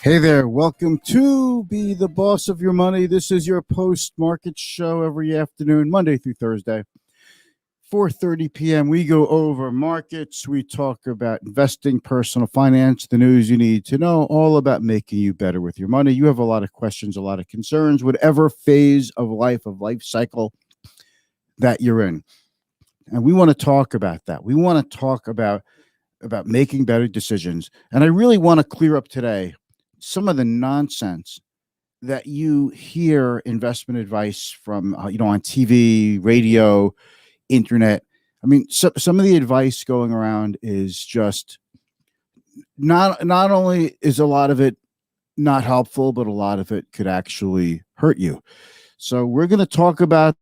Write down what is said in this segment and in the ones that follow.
Hey there, welcome to Be the Boss of Your Money. This is your post-market show every afternoon, Monday through Thursday, 4:30 p.m. We go over markets, we talk about investing, personal finance, the news you need to know, all about making you better with your money. You have a lot of questions, a lot of concerns, whatever phase of life cycle that you're in. And we want to talk about that. We want to talk about making better decisions. And I really want to clear up today some of the nonsense that you hear investment advice from, on TV, radio, internet. I mean, some of the advice going around is just not only is a lot of it not helpful, but a lot of it could actually hurt you. So we're going to talk about.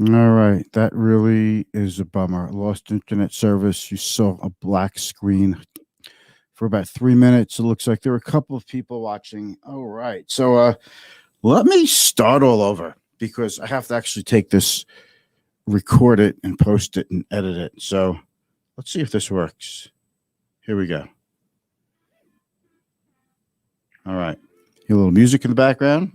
All right, that really is a bummer. Lost internet service. You saw a black screen for about 3 minutes. It looks like there were a couple of people watching. All right, so let me start all over because I have to actually take this, record it, and post it and edit it. So let's see if this works. Here we go. All right. Hear a little music in the background.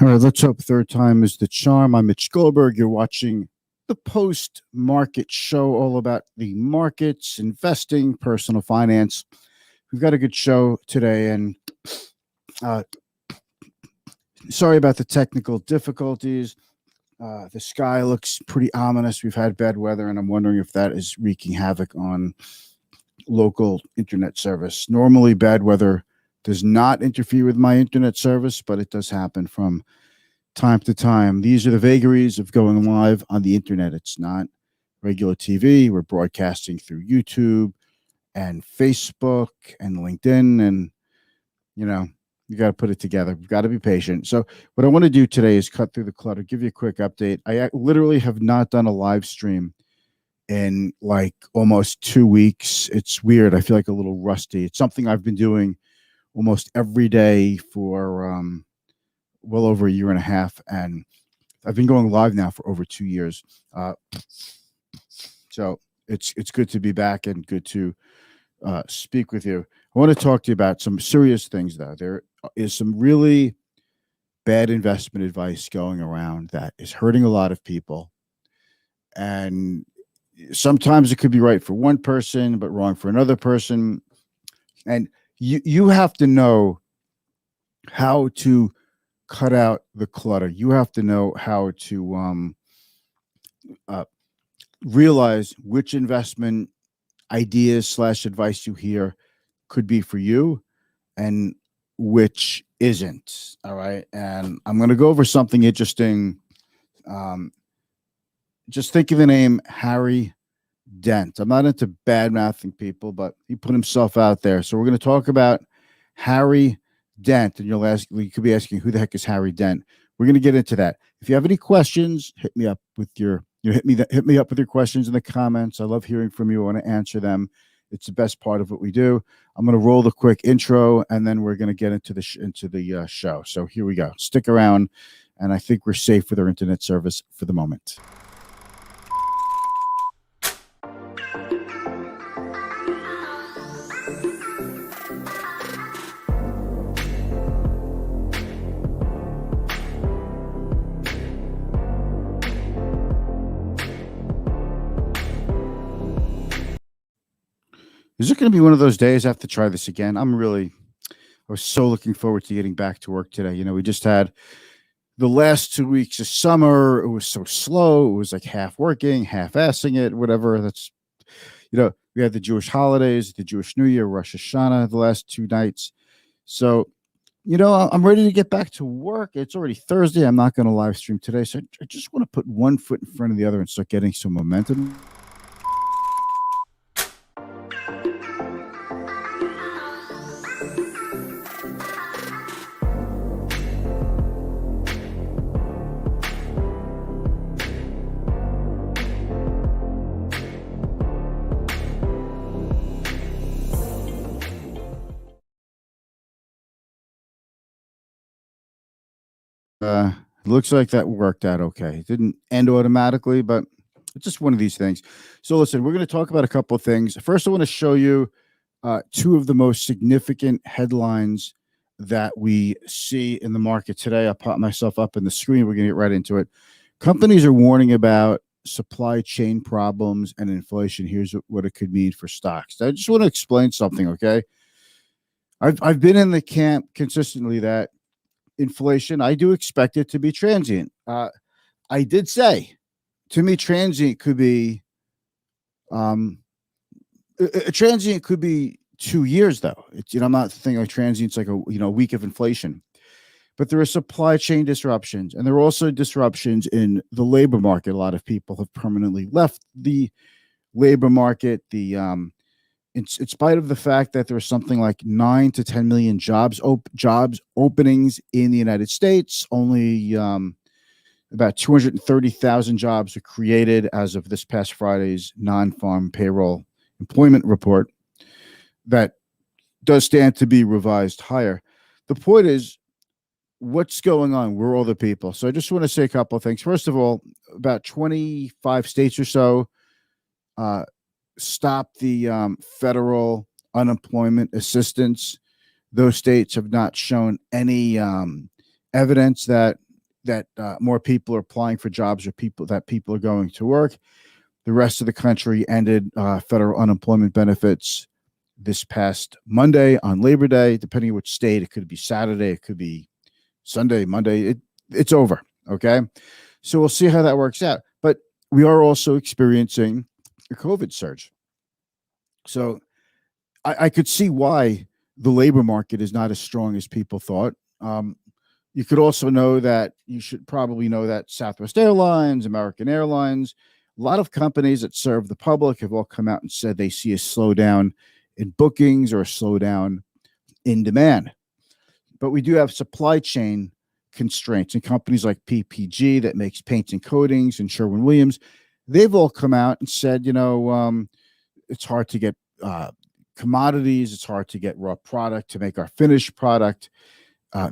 All right, let's hope third time is the charm. I'm Mitch Goldberg. You're watching the post-market show all about the markets, investing, personal finance. We've got a good show today, and sorry about the technical difficulties. The sky looks pretty ominous. We've had bad weather, and I'm wondering if that is wreaking havoc on local internet service. Normally, bad weather does not interfere with my internet service, but it does happen from time to time. These are the vagaries of going live on the internet. It's not regular TV. We're broadcasting through YouTube and Facebook and LinkedIn, and you got to put it together. We've got to be patient. So what I want to do today is cut through the clutter, give you a quick update. I literally have not done a live stream in like almost 2 weeks. It's weird. I feel like a little rusty. It's something I've been doing almost every day for well over a year and a half, and I've been going live now for over 2 years. So it's good to be back and good to speak with you. I want to talk to you about some serious things, though. There is some really bad investment advice going around that is hurting a lot of people, and sometimes it could be right for one person but wrong for another person, and you have to know how to cut out the clutter. You have to know how to realize which investment ideas / advice you hear could be for you and which isn't. All right. And I'm going to go over something interesting. Just think of the name Harry Dent. I'm not into bad mouthing people, but he put himself out there. So we're going to talk about Harry Dent, and you could be asking, who the heck is Harry Dent? We're going to get into that. If you have any questions, hit me up with your hit me up with your questions in the comments. I love hearing from you. I want to answer them. It's the best part of what we do. I'm going to roll the quick intro, and then we're going to get into the show. So here we go. Stick around, and I think we're safe with our internet service for the moment. Is it going to be one of those days I have to try this again? I was so looking forward to getting back to work today. We just had the last 2 weeks of summer. It was so slow. It was like half working, half assing it, whatever. We had the Jewish holidays, the Jewish New Year, Rosh Hashanah, the last 2 nights. So, I'm ready to get back to work. It's already Thursday. I'm not going to live stream today. So I just want to put one foot in front of the other and start getting some momentum. It looks like that worked out okay. It didn't end automatically, but it's just one of these things. So listen, we're going to talk about a couple of things. First, I want to show you 2 of the most significant headlines that we see in the market today. I'll pop myself up in the screen. We're going to get right into it. Companies are warning about supply chain problems and inflation. Here's what it could mean for stocks. I just want to explain something, okay? I've been in the camp consistently that inflation, I do expect it to be transient. I did say, to me, transient could be a transient could be 2 years, though. It's I'm not thinking like transient's like a week of inflation, but there are supply chain disruptions, and there are also disruptions in the labor market. A lot of people have permanently left the labor market. In spite of the fact that there's something like 9 to 10 million jobs openings in the United States, only about 230,000 jobs were created as of this past Friday's non-farm payroll employment report. That does stand to be revised higher. The point is, what's going on? We're all the people. So I just want to say a couple of things. First of all, about 25 states or so stop the federal unemployment assistance. Those states have not shown any evidence that that more people are applying for jobs or people are going to work. The rest of the country ended federal unemployment benefits this past Monday on Labor Day, depending on which state. It could be Saturday, it could be Sunday, Monday. It's over. Okay. So we'll see how that works out. But we are also experiencing a COVID surge. So I could see why the labor market is not as strong as people thought. You could also know that you should probably know that Southwest Airlines, American Airlines, a lot of companies that serve the public have all come out and said they see a slowdown in bookings or a slowdown in demand. But we do have supply chain constraints, and companies like PPG that makes paints and coatings and Sherwin-Williams, they've all come out and said, it's hard to get commodities. It's hard to get raw product to make our finished product.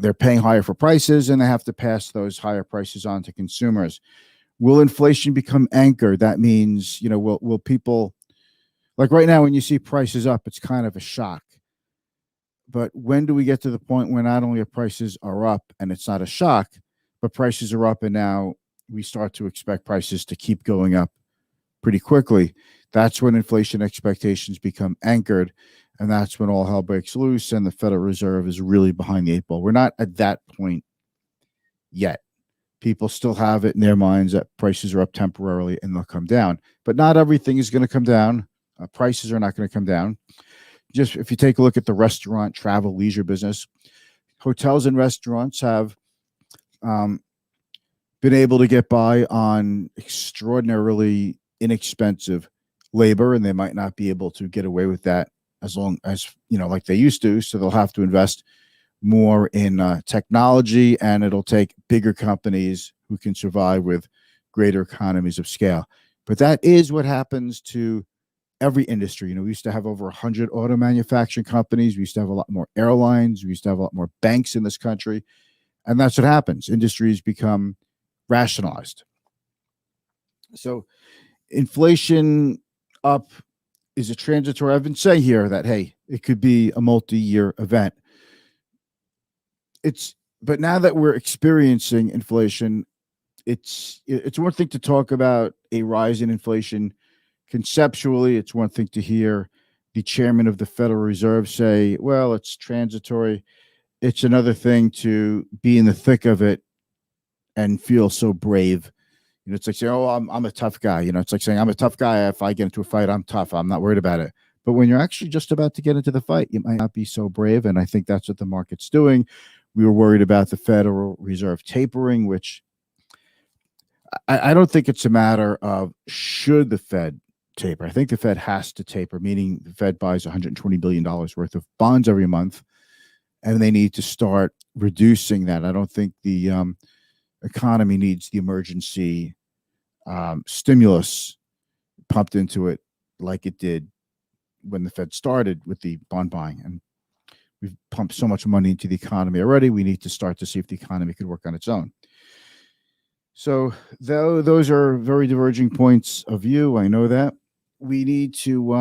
They're paying higher for prices, and they have to pass those higher prices on to consumers. Will inflation become anchored? That means, will people, like right now when you see prices up, it's kind of a shock. But when do we get to the point where not only prices are up and it's not a shock, but prices are up and now we start to expect prices to keep going up pretty quickly? That's when inflation expectations become anchored, and that's when all hell breaks loose and the Federal Reserve is really behind the eight ball. We're not at that point yet. People still have it in their minds that prices are up temporarily and they'll come down, but not everything is going to come down. Prices are not going to come down. Just if you take a look at the restaurant, travel, leisure business, hotels and restaurants have been able to get by on extraordinarily inexpensive labor, and they might not be able to get away with that as long as, like they used to. So they'll have to invest more in technology, and it'll take bigger companies who can survive with greater economies of scale. But that is what happens to every industry. We used to have over 100 auto manufacturing companies. We used to have a lot more airlines. We used to have a lot more banks in this country. And that's what happens. Industries become rationalized. So inflation up is a transitory. I've been saying here that, hey, it could be a multi-year event. But now that we're experiencing inflation, it's one thing to talk about a rise in inflation conceptually. It's one thing to hear the chairman of the Federal Reserve say, well, it's transitory. It's another thing to be in the thick of it and feel so brave. It's like saying, oh, I'm a tough guy. It's like saying I'm a tough guy. If I get into a fight, I'm tough. I'm not worried about it. But when you're actually just about to get into the fight, you might not be so brave. And I think that's what the market's doing. We were worried about the Federal Reserve tapering, which I don't think it's a matter of should the Fed taper. I think the Fed has to taper, meaning the Fed buys $120 billion worth of bonds every month, and they need to start reducing that. I don't think the economy needs the emergency stimulus pumped into it like it did when the Fed started with the bond buying. And we've pumped so much money into the economy already. We need to start to see if the economy could work on its own. So those are very diverging points of view. I know that. We need to,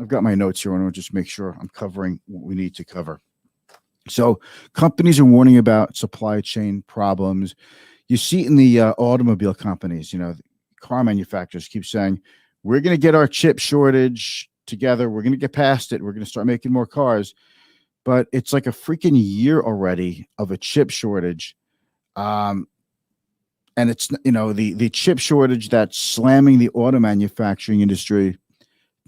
I've got my notes here. I want to just make sure I'm covering what we need to cover. So companies are warning about supply chain problems. You see it in the automobile companies, car manufacturers keep saying, we're going to get our chip shortage together. We're going to get past it. We're going to start making more cars. But it's like a freaking year already of a chip shortage. And it's, the chip shortage that's slamming the auto manufacturing industry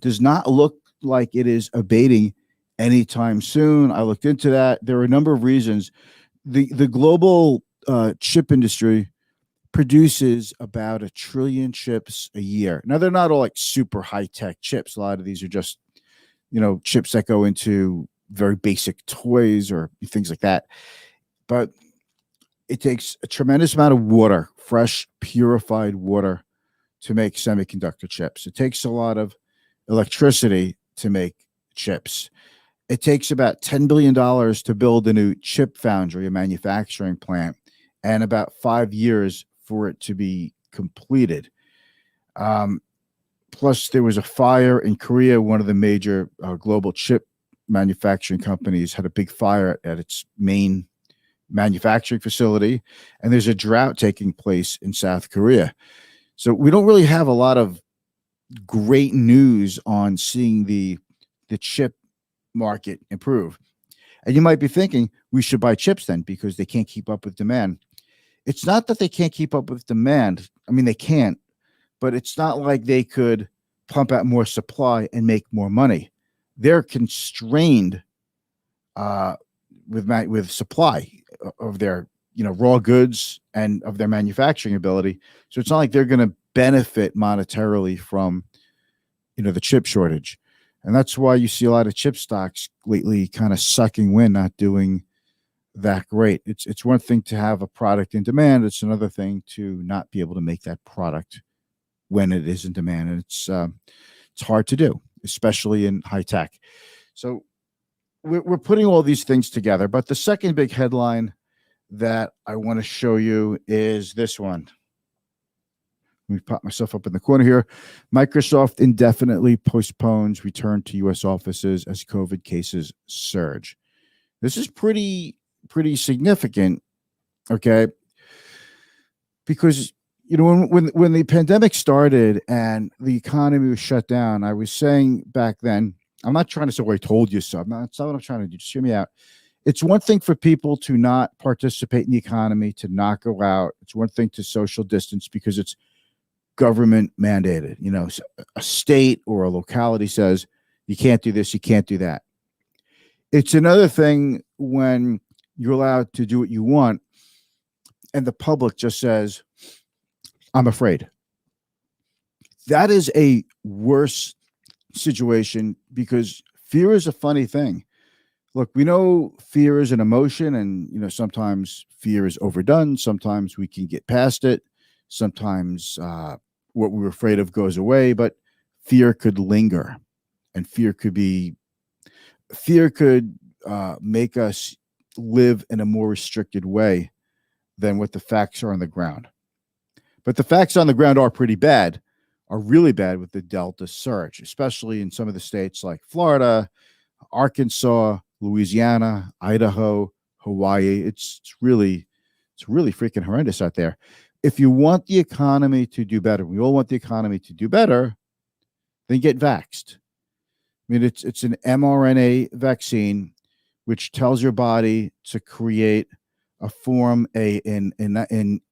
does not look like it is abating anytime soon. I looked into that. There are a number of reasons. The global chip industry produces about 1 trillion chips a year. Now, they're not all like super high-tech chips. A lot of these are just, chips that go into very basic toys or things like that. But it takes a tremendous amount of water, fresh, purified water, to make semiconductor chips. It takes a lot of electricity to make chips. It takes about $10 billion to build a new chip foundry, a manufacturing plant, and about 5 years for it to be completed. Plus, there was a fire in Korea. One of the major global chip manufacturing companies had a big fire at its main manufacturing facility, and there's a drought taking place in South Korea. So we don't really have a lot of great news on seeing the chip market improve. And you might be thinking we should buy chips then because they can't keep up with demand. It's not that they can't keep up with demand. I mean, they can't, but it's not like they could pump out more supply and make more money. They're constrained with supply of their raw goods and of their manufacturing ability. So it's not like they're going to benefit monetarily from the chip shortage. And that's why you see a lot of chip stocks lately kind of sucking wind, not doing that great. It's one thing to have a product in demand. It's another thing to not be able to make that product when it is in demand. And it's hard to do, especially in high tech. So we're putting all these things together. But the second big headline that I want to show you is this one. Let me pop myself up in the corner here. Microsoft indefinitely postpones return to U.S. offices as COVID cases surge. This is pretty significant, okay? Because when the pandemic started and the economy was shut down, I was saying back then, I'm not trying to say, well, I told you so. That's not what I'm trying to do. Just hear me out. It's one thing for people to not participate in the economy, to not go out. It's one thing to social distance because it's government mandated. A state or a locality says you can't do this, you can't do that. It's another thing when you're allowed to do what you want and the public just says, I'm afraid. That is a worse situation because fear is a funny thing. Look, we know fear is an emotion, and sometimes fear is overdone. Sometimes we can get past it. Sometimes what we were afraid of goes away, but fear could linger, and fear could make us live in a more restricted way than what the facts are on the ground. But the facts on the ground are really bad with the Delta surge, especially in some of the states like Florida, Arkansas, Louisiana, Idaho, Hawaii. It's really freaking horrendous out there. If you want the economy to do better, we all want the economy to do better, then get vaxxed. I mean, it's an mRNA vaccine, which tells your body to create an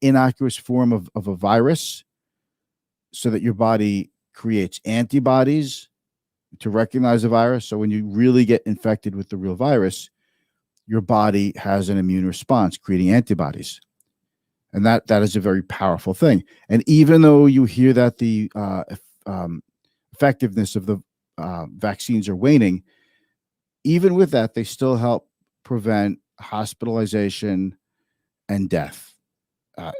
innocuous form of a virus so that your body creates antibodies to recognize the virus. So when you really get infected with the real virus, your body has an immune response, creating antibodies. And that is a very powerful thing. And even though you hear that the effectiveness of the vaccines are waning, even with that, they still help prevent hospitalization and death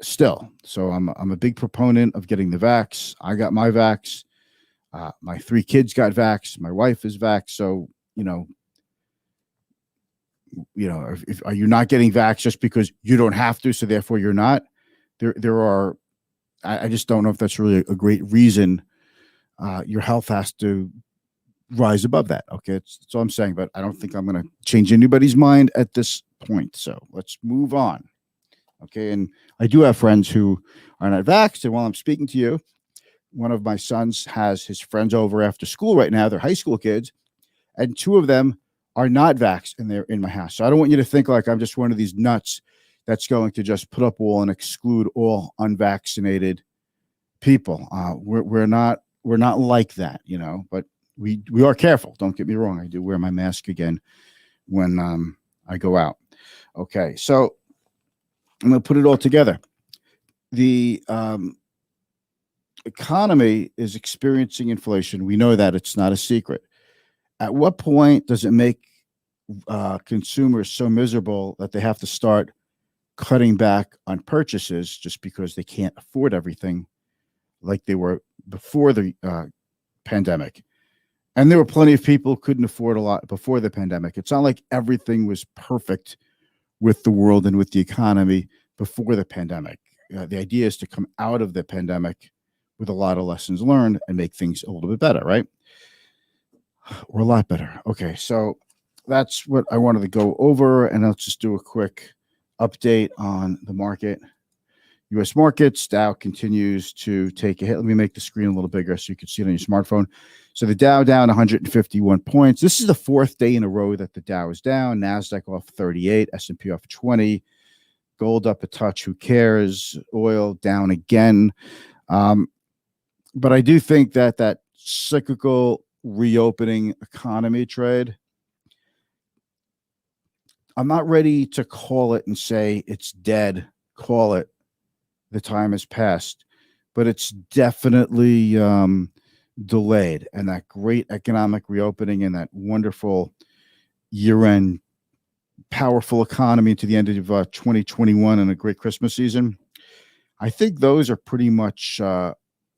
still. So I'm a big proponent of getting the vax. I got my vax. My 3 kids got vaxxed. My wife is vaxxed. So, are you not getting vaxxed just because you don't have to, so therefore you're not? I just don't know if that's really a great reason. Your health has to rise above that. Okay, that's all I'm saying. But I don't think I'm going to change anybody's mind at this point. So let's move on. Okay, and I do have friends who are not vaxxed. And while I'm speaking to you, one of my sons has his friends over after school right now. They're high school kids, and 2 of them are not vaxxed, and they're in my house. So I don't want you to think like I'm just one of these nuts that's going to just put up a wall and exclude all unvaccinated people. We're not like that, but we are careful. Don't get me wrong. I do wear my mask again when I go out. Okay, so I'm going to put it all together. The economy is experiencing inflation. We know that. It's not a secret. At what point does it make consumers so miserable that they have to start cutting back on purchases just because they can't afford everything like they were before the pandemic? And there were plenty of people who couldn't afford a lot before the pandemic. It's not like everything was perfect with the world and with the economy before the pandemic. The idea is to come out of the pandemic with a lot of lessons learned and make things a little bit better, right? Or a lot better. Okay, so that's what I wanted to go over, and I'll just do a quick update on the market. U.S. markets, Dow continues to take a hit. Let me make the screen a little bigger so you can see it on your smartphone. So the Dow down 151 points. This is the fourth day in a row that the Dow is down. NASDAQ off 38, S&P off 20, gold up a touch. Who cares? Oil down again. But I do think that that cyclical reopening economy trade, I'm not ready to call it and say it's dead. Call it. The time has passed, but it's definitely delayed. And that great economic reopening and that wonderful year-end powerful economy to the end of 2021 and a great Christmas season, I think those are pretty much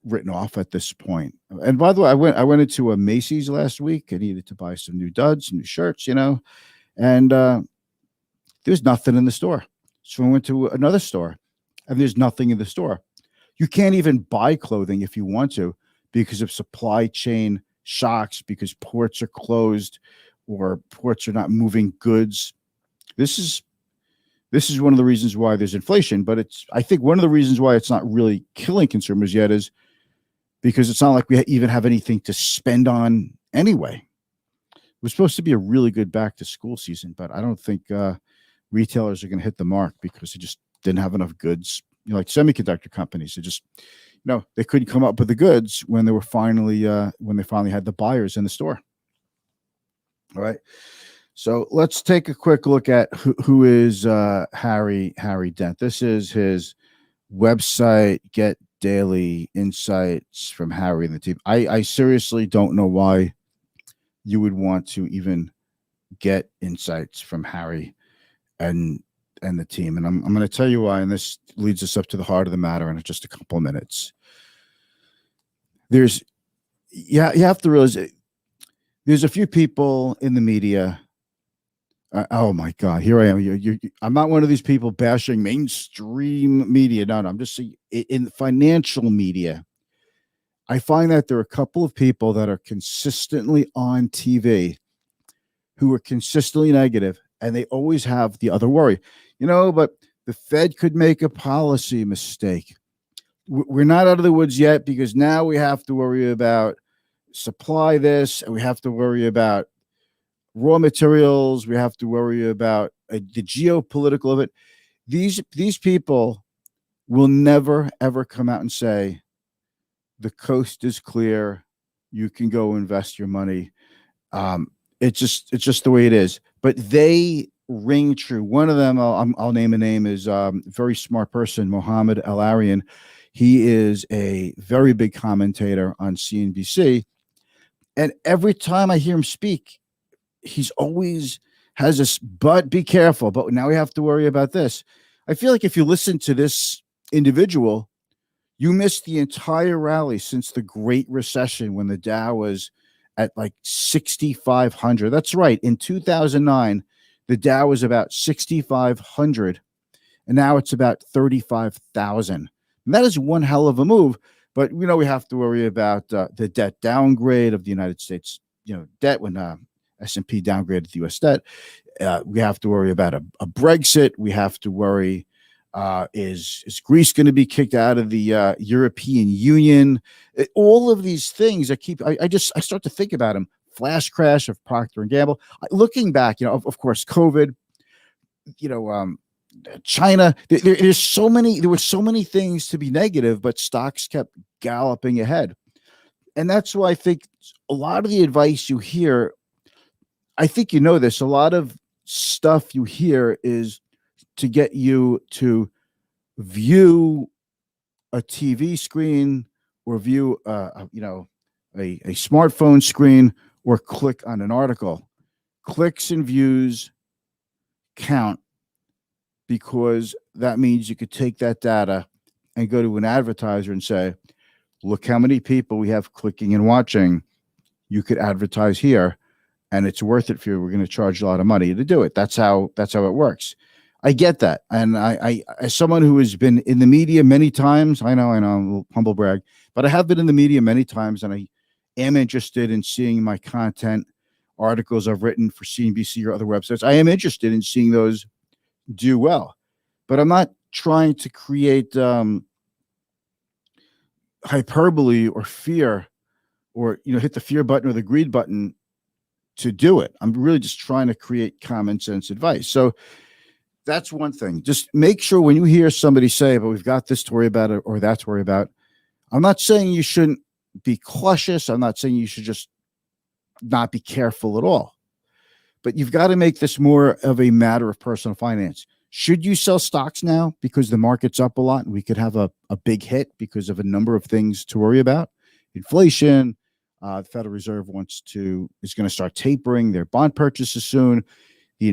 written off at this point. And by the way, I went into a Macy's last week. I needed to buy some new duds, some new shirts, and there's nothing in the store. So I went to another store. And there's nothing in the store. You can't even buy clothing if you want to because of supply chain shocks, because ports are closed or ports are not moving goods. This is one of the reasons why there's inflation, but I think one of the reasons why it's not really killing consumers yet is because it's not like we even have anything to spend on anyway. It was supposed to be a really good back to school season, but I don't think retailers are going to hit the mark because they just didn't have enough goods, like semiconductor companies. They just, they couldn't come up with the goods when they finally had the buyers in the store. All right. So let's take a quick look at who is Harry Dent. This is his website, get daily insights from Harry and the team. I seriously don't know why you would want to even get insights from Harry and the team. And I'm going to tell you why, and this leads us up to the heart of the matter in just a couple of minutes. You have to realize there's a few people in the media. Oh my God, here I am. I'm not one of these people bashing mainstream media. No, I'm just saying in financial media, I find that there are a couple of people that are consistently on TV who are consistently negative, and they always have the other worry. But the Fed could make a policy mistake. We're not out of the woods yet because now we have to worry about supply this, and we have to worry about raw materials. We have to worry about the geopolitical of it. These people will never, ever come out and say, the coast is clear. You can go invest your money. It's just the way it is. But they ring true. One of them, I'll name a name, is a very smart person, Mohamed Ellarian. He is a very big commentator on CNBC. And every time I hear him speak, he's always has this, but be careful. But now we have to worry about this. I feel like if you listen to this individual, you missed the entire rally since the Great Recession when the Dow was at like 6,500. That's right. In 2009, the Dow was about 6,500, and now it's about 35,000. And that is one hell of a move. But we have to worry about the debt downgrade of the United States, debt when S&P downgraded the U.S. debt. We have to worry about a Brexit. We have to worry, is Greece going to be kicked out of the European Union? All of these things I start to think about them. Flash crash of Procter & Gamble. Looking back, of course, COVID, China, there were so many things to be negative, but stocks kept galloping ahead. And that's why I think a lot of the advice you hear, I think this, a lot of stuff you hear is to get you to view a TV screen or view a smartphone screen or click on an article. Clicks and views count, because that means you could take that data and go to an advertiser and say, look how many people we have clicking and watching. You could advertise here, and it's worth it for you. We're going to charge a lot of money to do it. That's how it works. I get that. And I as someone who has been in the media many times, I know, a little humble brag, but I have been in the media many times, and I am interested in seeing my content, articles I've written for CNBC or other websites. I am interested in seeing those do well. but I'm not trying to create hyperbole or fear, or hit the fear button or the greed button to do it. I'm really just trying to create common sense advice. So that's one thing. Just make sure when you hear somebody say, but we've got this to worry about or that to worry about, I'm not saying you shouldn't be cautious. I'm not saying you should just not be careful at all. But you've got to make this more of a matter of personal finance. Should you sell stocks now because the market's up a lot and we could have a big hit because of a number of things to worry about? Inflation, the Federal Reserve is going to start tapering their bond purchases soon. The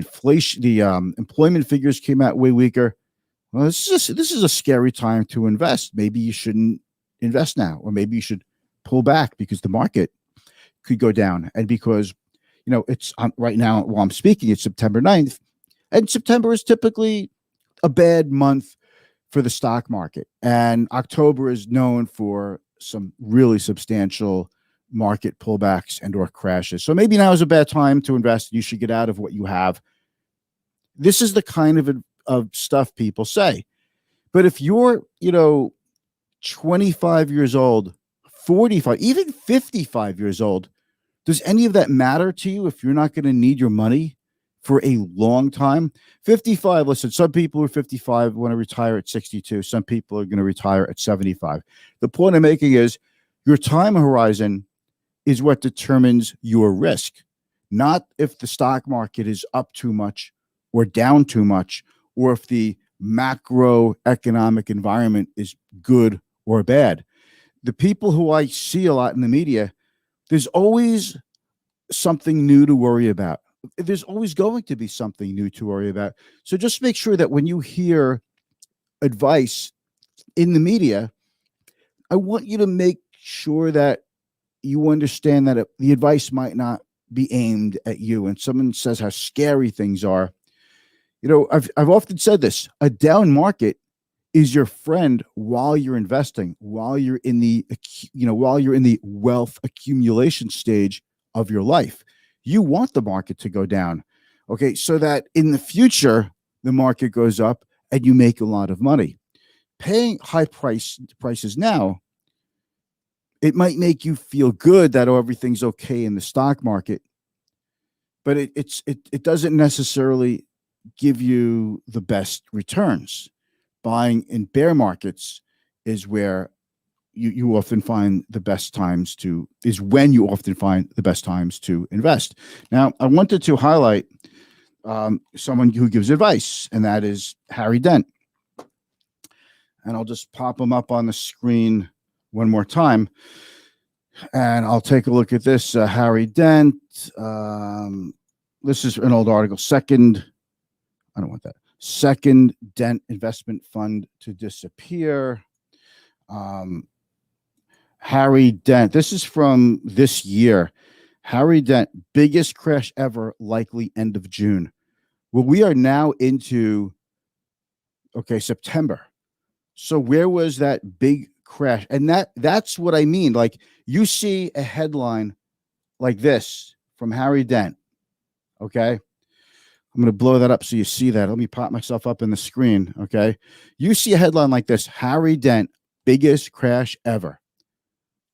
employment figures came out way weaker. Well, this is a scary time to invest. Maybe you shouldn't invest now, or maybe you should pull back because the market could go down. And because, it's right now while I'm speaking, it's September 9th, and September is typically a bad month for the stock market. And October is known for some really substantial market pullbacks and or crashes. So maybe now is a bad time to invest. You should get out of what you have. This is the kind of stuff people say. But if you're, 25 years old, 45, even 55 years old, does any of that matter to you if you're not going to need your money for a long time? 55, listen, some people who are 55 want to retire at 62. Some people are going to retire at 75. The point I'm making is your time horizon is what determines your risk, not if the stock market is up too much or down too much, or if the macroeconomic environment is good or bad. The people who I see a lot in the media, there's always something new to worry about. There's always going to be something new to worry about. So just make sure that when you hear advice in the media, I want you to make sure that you understand that the advice might not be aimed at you. And someone says how scary things are. I've often said this: a down market is your friend while you're investing, while you're in the wealth accumulation stage of your life. You want the market to go down, okay, so that in the future the market goes up and you make a lot of money. Paying high prices now, it might make you feel good that everything's okay in the stock market, but it doesn't necessarily give you the best returns. Buying in bear markets is where you often find the best times to invest. Now, I wanted to highlight someone who gives advice, and that is Harry Dent. And I'll just pop him up on the screen one more time, and I'll take a look at this. Harry Dent. This is an old article. I don't want that. Second Dent investment fund to disappear. Harry Dent. This is from this year. Harry Dent, biggest crash ever, likely end of June. Well, we are now into, September. So where was that big crash? And that's what I mean. Like, you see a headline like this from Harry Dent. Okay. I'm going to blow that up so you see that. Let me pop myself up in the screen. Okay. You see a headline like this: Harry Dent, biggest crash ever,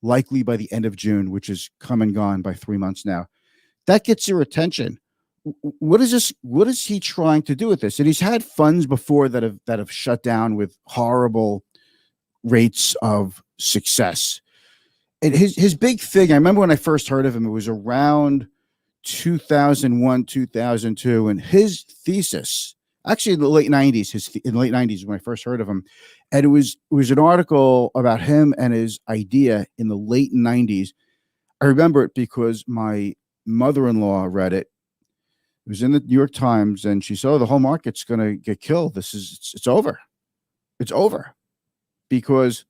likely by the end of June, which is come and gone by 3 months now. That gets your attention. What is this? What is he trying to do with this? And he's had funds before that have shut down with horrible rates of success. And his big thing, I remember when I first heard of him, it was around 2001, 2002, and his thesis, actually in the late 90s, when I first heard of him, and it was an article about him and his idea in the late 90s. I remember it because my mother-in-law read it. It was in the New York Times, and she said, "Oh, the whole market's going to get killed. It's over. It's over," because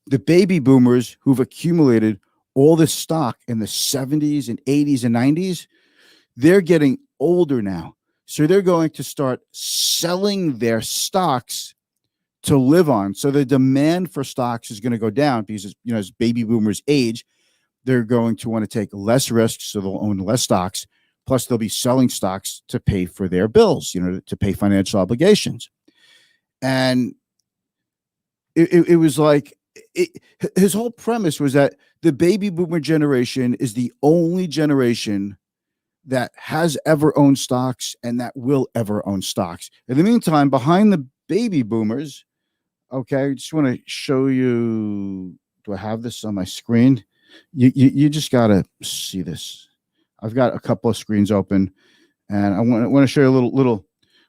the baby boomers who've accumulated all this stock in the 70s and 80s and 90s, they're getting older now. So they're going to start selling their stocks to live on. So the demand for stocks is going to go down because, as baby boomers age, they're going to want to take less risks. So they'll own less stocks. Plus, they'll be selling stocks to pay for their bills, to pay financial obligations. And it was like his whole premise was that the baby boomer generation is the only generation that has ever owned stocks and that will ever own stocks. In the meantime, behind the baby boomers, okay, I just want to show you. Do I have this on my screen? You just got to see this. I've got a couple of screens open, and I want to show you a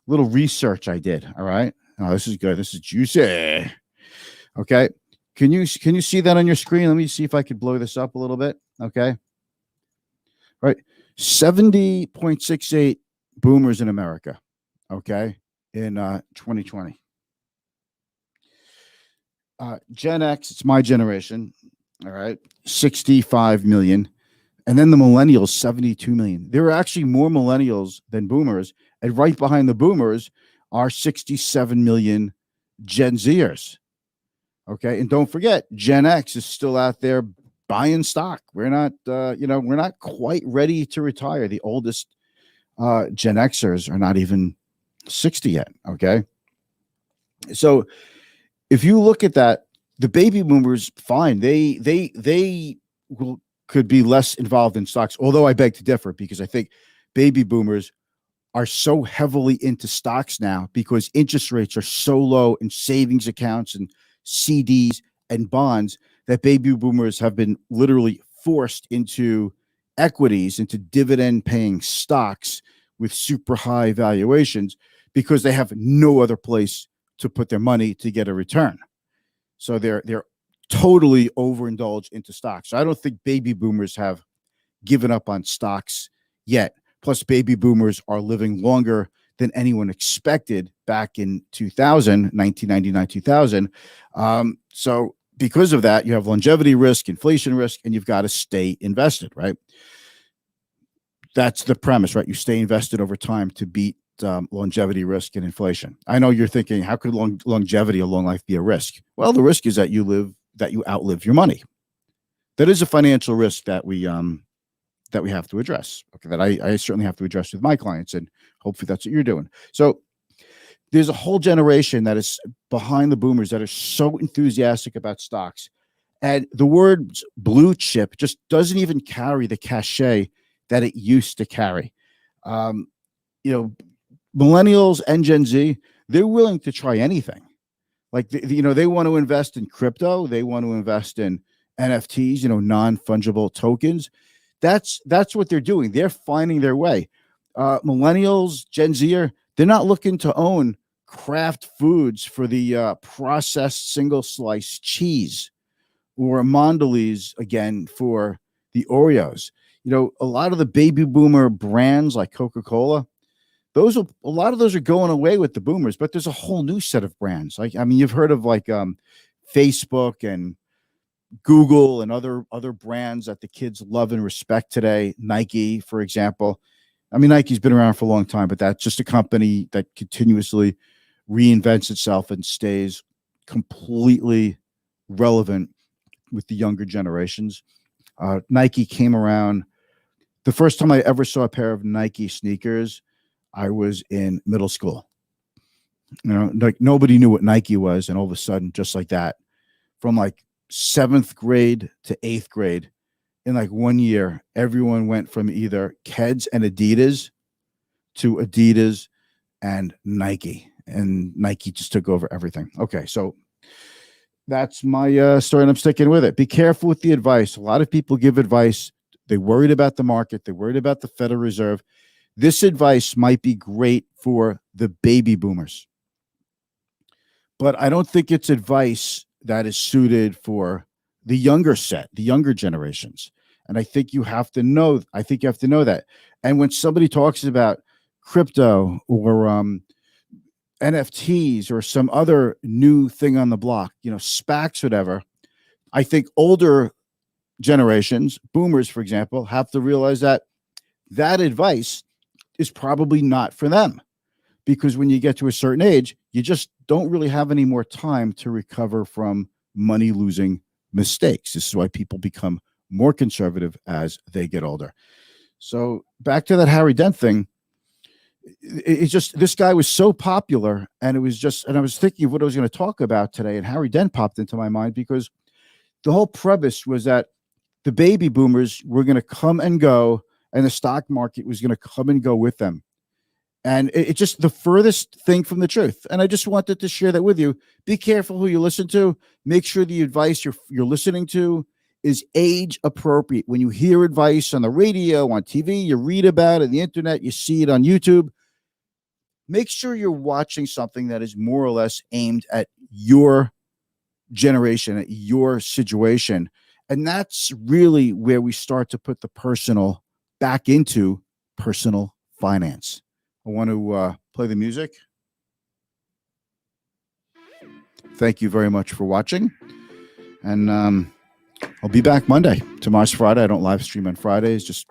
little research I did. All right. Oh, this is good. This is juicy. Okay. Can you see that on your screen? Let me see if I could blow this up a little bit. Okay. All right. 70.68 boomers in America. Okay. In 2020. Gen X, it's my generation. All right. 65 million. And then the millennials, 72 million. There are actually more millennials than boomers. And right behind the boomers are 67 million Gen Zers. Okay. And don't forget, Gen X is still out there buying stock. We're not, we're not quite ready to retire. The oldest Gen Xers are not even 60 yet. Okay. So if you look at that, the baby boomers, fine. They could be less involved in stocks, although I beg to differ, because I think baby boomers are so heavily into stocks now because interest rates are so low in savings accounts and CDs and bonds that baby boomers have been literally forced into equities, into dividend paying stocks with super high valuations because they have no other place to put their money to get a return. So they're totally overindulged into stocks. So I don't think baby boomers have given up on stocks yet. Plus, baby boomers are living longer than anyone expected back in 1999, 2000. So because of that, you have longevity risk, inflation risk, and you've got to stay invested, right? That's the premise, right? You stay invested over time to beat longevity risk and inflation. I know you're thinking, how could longevity, a long life, be a risk? Well, the risk is that you outlive your money. That is a financial risk that we have to address. Okay, that I certainly have to address with my clients, and hopefully that's what you're doing. So there's a whole generation that is behind the boomers that are so enthusiastic about stocks, and the word blue chip just doesn't even carry the cachet that it used to carry. Millennials and Gen Z, they're willing to try anything. Like, they want to invest in crypto. They want to invest in NFTs, non-fungible tokens. That's what they're doing. They're finding their way. Millennials, Gen Z, they're not looking to own Kraft Foods for the processed single slice cheese, or Mondelez again for the Oreos. A lot of the baby boomer brands like Coca-Cola, a lot of those are going away with the boomers, but there's a whole new set of brands. You've heard of Facebook and Google and other brands that the kids love and respect today. Nike, for example. Nike's been around for a long time, but that's just a company that continuously reinvents itself and stays completely relevant with the younger generations. Nike came around. The first time I ever saw a pair of Nike sneakers, I was in middle school. Nobody knew what Nike was, and all of a sudden, just like that, from 7th grade to 8th grade, in 1 year, everyone went from either Keds and Adidas to Adidas and Nike just took over everything. Okay, so that's my story, and I'm sticking with it. Be careful with the advice. A lot of people give advice. They're worried about the market. They're worried about the Federal Reserve. This advice might be great for the baby boomers, but I don't think it's advice that is suited for the younger generations. And I think you have to know that. And when somebody talks about crypto or NFTs or some other new thing on the block, SPACs, whatever, I think older generations, boomers, for example, have to realize that advice is probably not for them, because when you get to a certain age, you just don't really have any more time to recover from money losing mistakes. This is why people become more conservative as they get older. So back to that Harry Dent thing. it's just, this guy was so popular, and it was just, and I was thinking of what I was going to talk about today, and Harry Dent popped into my mind, because the whole premise was that the baby boomers were going to come and go, and the stock market was going to come and go with them. And it's just the furthest thing from the truth. And I just wanted to share that with you. Be careful who you listen to. Make sure the advice you're listening to is age appropriate. When you hear advice on the radio, on TV, you read about it on the internet, you see it on YouTube, make sure you're watching something that is more or less aimed at your generation, at your situation. And that's really where we start to put the personal back into personal finance. I want to play the music. Thank you very much for watching. And I'll be back Monday. Tomorrow's Friday. I don't live stream on Fridays. Just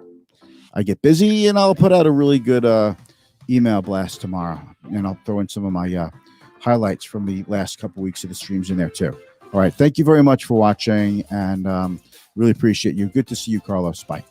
I get busy, and I'll put out a really good email blast tomorrow. And I'll throw in some of my highlights from the last couple weeks of the streams in there too. All right. Thank you very much for watching, and really appreciate you. Good to see you, Carlos. Bye.